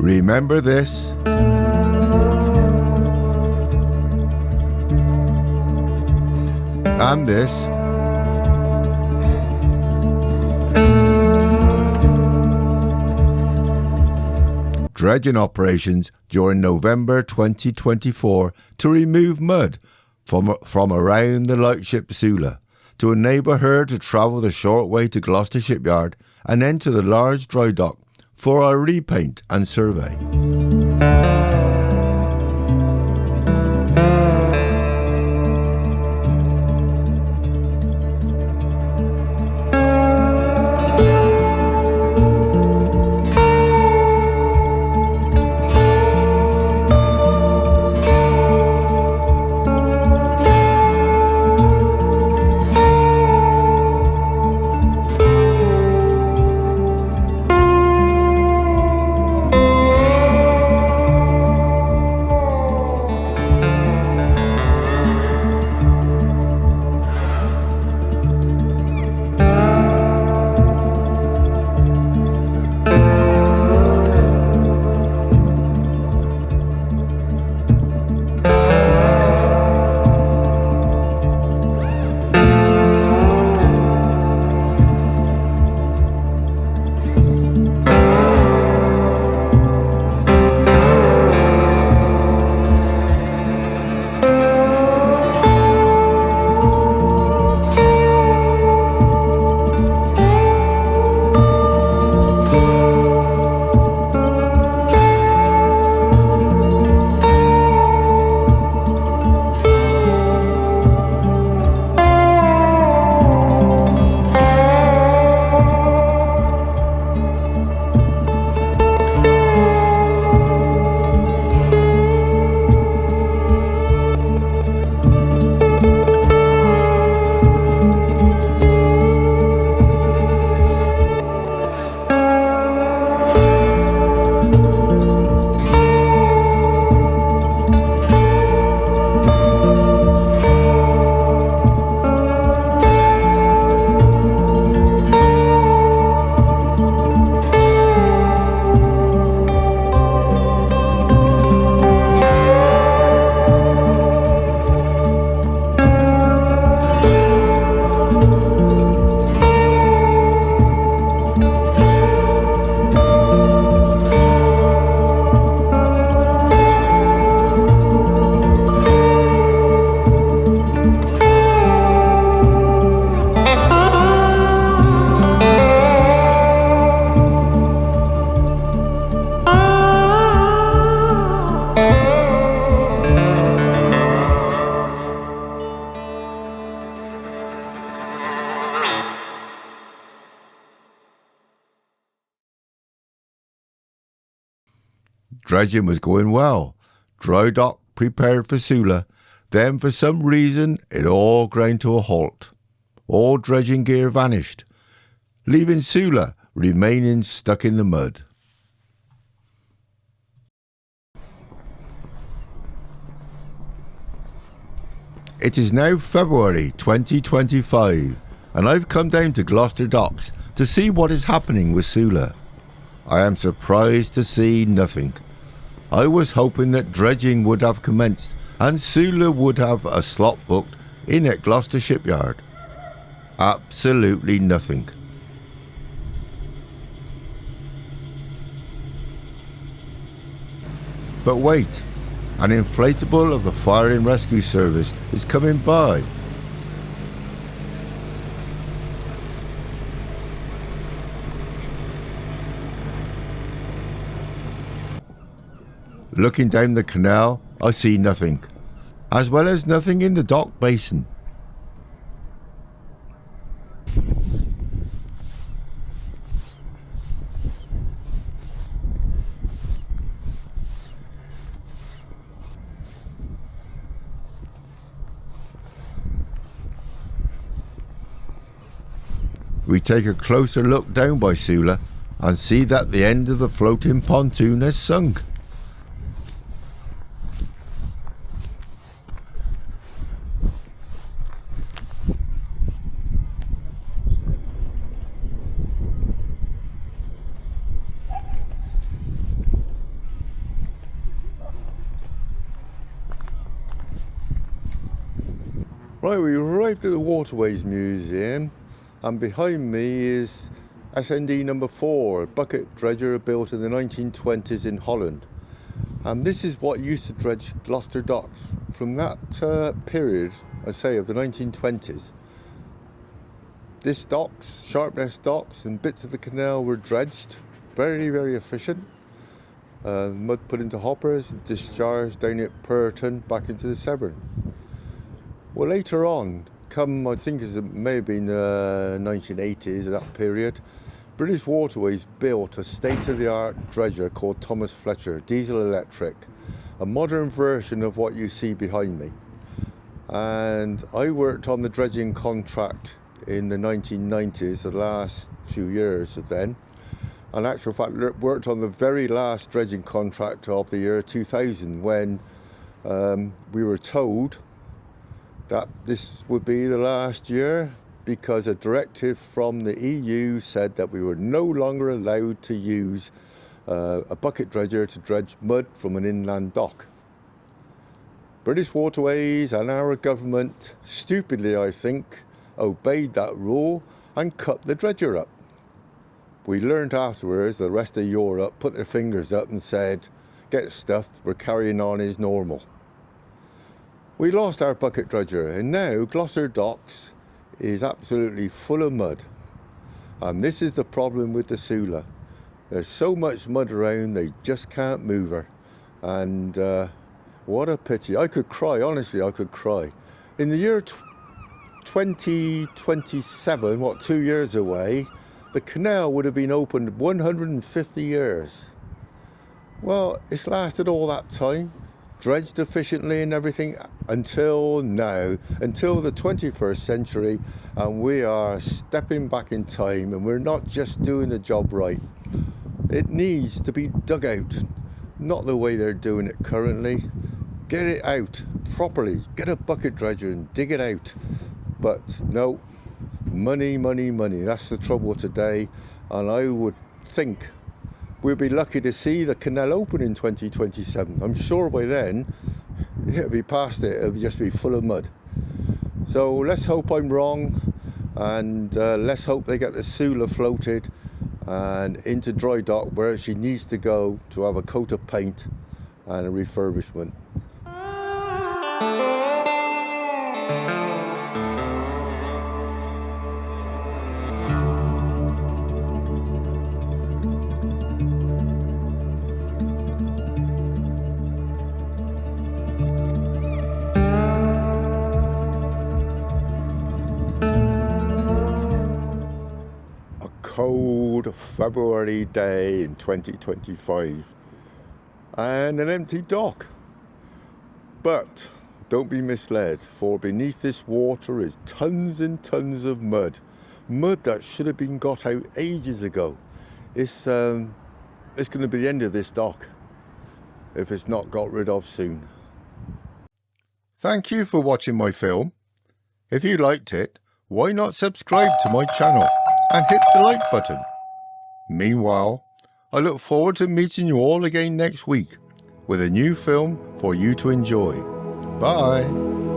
Remember this. And this. Dredging operations during November 2024 to remove mud from around the Lightship Sula to enable her to travel the short way to Gloucester Shipyard and enter the large dry dock for a repaint and survey. Dredging was going well. Dry dock prepared for Sula. Then for some reason it all ground to a halt. All dredging gear vanished, leaving Sula remaining stuck in the mud. It is now February 2025 and I've come down to Gloucester Docks to see what is happening with Sula. I am surprised to see nothing. I was hoping that dredging would have commenced and Sula would have a slot booked in at Gloucester Shipyard. Absolutely nothing. But wait, an inflatable of the Fire and Rescue Service is coming by. Looking down the canal, I see nothing, as well as nothing in the dock basin. We take a closer look down by Sula and see that the end of the floating pontoon has sunk. Right, we arrived at the Waterways Museum, and behind me is SND number 4, a bucket dredger built in the 1920s in Holland. And this is what used to dredge Gloucester docks from that period, I say, of the 1920s. This docks, Sharpness docks, and bits of the canal were dredged, very, very efficient. Mud put into hoppers, discharged down at Purton back into the Severn. Well, later on, I think it may have been the 1980s, that period, British Waterways built a state-of-the-art dredger called Thomas Fletcher, diesel electric, a modern version of what you see behind me. And I worked on the dredging contract in the 1990s, the last few years of then. And in actual fact, worked on the very last dredging contract of the year 2000 when we were told that this would be the last year because a directive from the EU said that we were no longer allowed to use a bucket dredger to dredge mud from an inland dock. British Waterways and our government, stupidly I think, obeyed that rule and cut the dredger up. We learned afterwards the rest of Europe put their fingers up and said, get stuffed, we're carrying on as normal. We lost our bucket dredger, and now Gloucester Docks is absolutely full of mud. And this is the problem with the Sula. There's so much mud around, they just can't move her. And what a pity. I could cry, honestly, I could cry. In the year 2027, 2 years away, the canal would have been opened 150 years. Well, it's lasted all that time. Dredged efficiently and everything until now, until the 21st century, and we are stepping back in time and we're not just doing the job right. It needs to be dug out, not the way they're doing it currently. Get it out properly, get a bucket dredger and dig it out. But no, money, money, money, that's the trouble today, and I would think we'll be lucky to see the canal open in 2027. I'm sure by then it'll be past it, it'll just be full of mud. So let's hope I'm wrong, and let's hope they get the Sula floated and into dry dock where she needs to go to have a coat of paint and a refurbishment. Cold February day in 2025 and an empty dock. But don't be misled, for beneath this water is tons and tons of mud that should have been got out ages ago. It's going to be the end of this dock if it's not got rid of soon. Thank you for watching my film. If you liked it, why not subscribe to my channel and hit the like button. Meanwhile, I look forward to meeting you all again next week with a new film for you to enjoy. Bye.